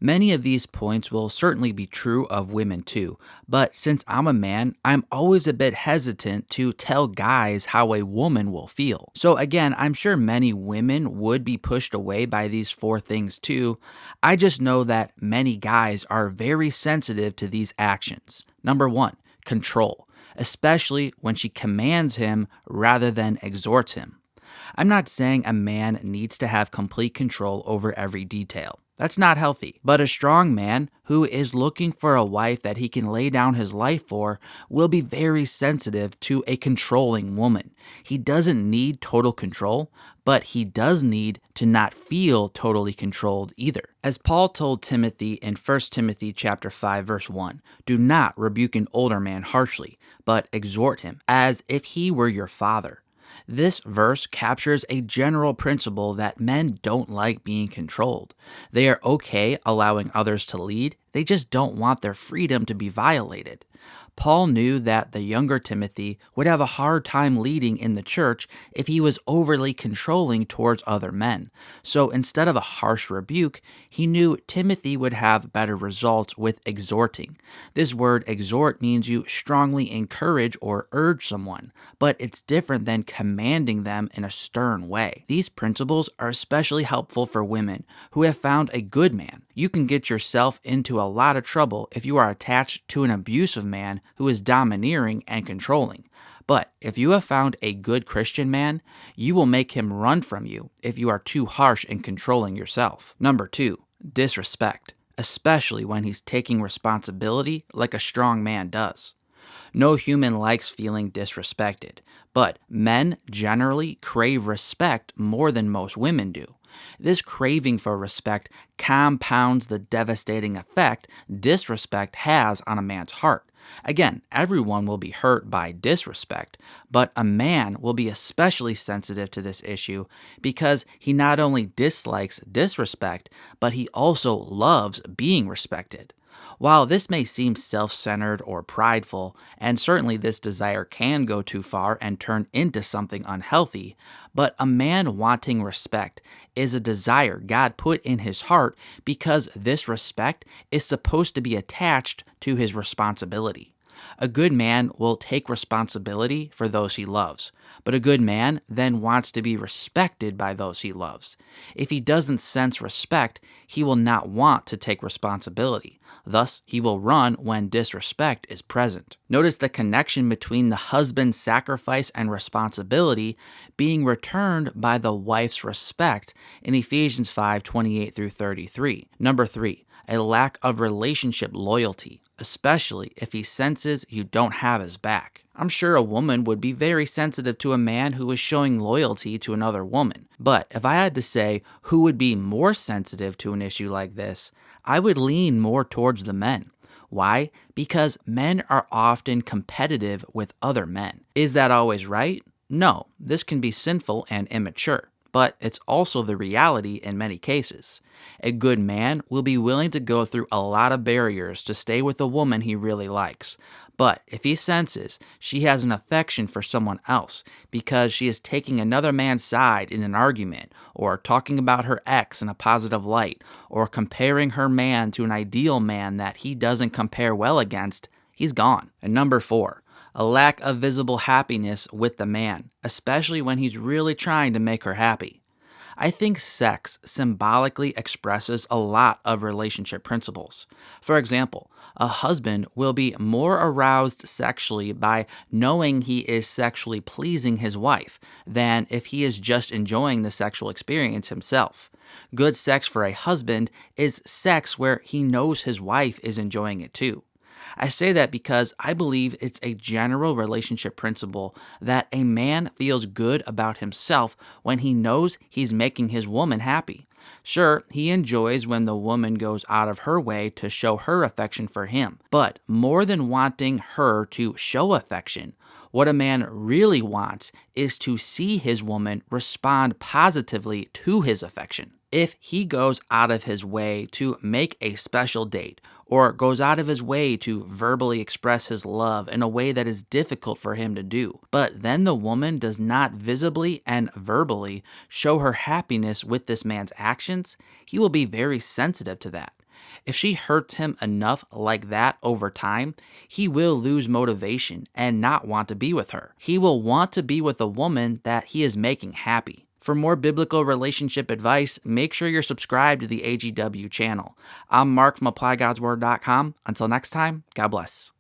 Many of these points will certainly be true of women too, but since I'm a man, I'm always a bit hesitant to tell guys how a woman will feel. So again, I'm sure many women would be pushed away by these four things too. I just know that many guys are very sensitive to these actions. Number one, control, especially when she commands him rather than exhorts him. I'm not saying a man needs to have complete control over every detail. That's not healthy. But a strong man who is looking for a wife that he can lay down his life for will be very sensitive to a controlling woman. He doesn't need total control, but he does need to not feel totally controlled either. As Paul told Timothy in 1 Timothy chapter 5 verse 1, "Do not rebuke an older man harshly, but exhort him as if he were your father." This verse captures a general principle that men don't like being controlled. They are okay allowing others to lead, they just don't want their freedom to be violated. Paul knew that the younger Timothy would have a hard time leading in the church if he was overly controlling towards other men. So instead of a harsh rebuke, he knew Timothy would have better results with exhorting. This word exhort means you strongly encourage or urge someone, but it's different than commanding them in a stern way. These principles are especially helpful for women who have found a good man. You can get yourself into a lot of trouble if you are attached to an abusive man who is domineering and controlling. But if you have found a good Christian man, you will make him run from you if you are too harsh and controlling yourself. Number two, disrespect, especially when he's taking responsibility like a strong man does. No human likes feeling disrespected, but men generally crave respect more than most women do. This craving for respect compounds the devastating effect disrespect has on a man's heart. Again, everyone will be hurt by disrespect, but a man will be especially sensitive to this issue because he not only dislikes disrespect, but he also loves being respected. While this may seem self-centered or prideful, and certainly this desire can go too far and turn into something unhealthy, but a man wanting respect is a desire God put in his heart because this respect is supposed to be attached to his responsibility. A good man will take responsibility for those he loves, but a good man then wants to be respected by those he loves. If he doesn't sense respect, he will not want to take responsibility. Thus, he will run when disrespect is present. Notice the connection between the husband's sacrifice and responsibility being returned by the wife's respect in Ephesians 5:28 through 33. Number three, a lack of relationship loyalty, especially if he senses you don't have his back. I'm sure a woman would be very sensitive to a man who is showing loyalty to another woman. But if I had to say who would be more sensitive to an issue like this, I would lean more towards the men. Why? Because men are often competitive with other men. Is that always right? No, this can be sinful and immature. But it's also the reality in many cases. A good man will be willing to go through a lot of barriers to stay with a woman he really likes. But if he senses she has an affection for someone else because she is taking another man's side in an argument, or talking about her ex in a positive light, or comparing her man to an ideal man that he doesn't compare well against, he's gone. And number four, a lack of visible happiness with the man, especially when he's really trying to make her happy. I think sex symbolically expresses a lot of relationship principles. For example, a husband will be more aroused sexually by knowing he is sexually pleasing his wife than if he is just enjoying the sexual experience himself. Good sex for a husband is sex where he knows his wife is enjoying it too. I say that because I believe it's a general relationship principle that a man feels good about himself when he knows he's making his woman happy. Sure, he enjoys when the woman goes out of her way to show her affection for him, but more than wanting her to show affection, what a man really wants is to see his woman respond positively to his affection. If he goes out of his way to make a special date, or goes out of his way to verbally express his love in a way that is difficult for him to do, but then the woman does not visibly and verbally show her happiness with this man's actions, he will be very sensitive to that. If she hurts him enough like that over time, he will lose motivation and not want to be with her. He will want to be with a woman that he is making happy. For more biblical relationship advice, make sure you're subscribed to the AGW channel. I'm Mark from ApplyGodsWord.com. Until next time, God bless.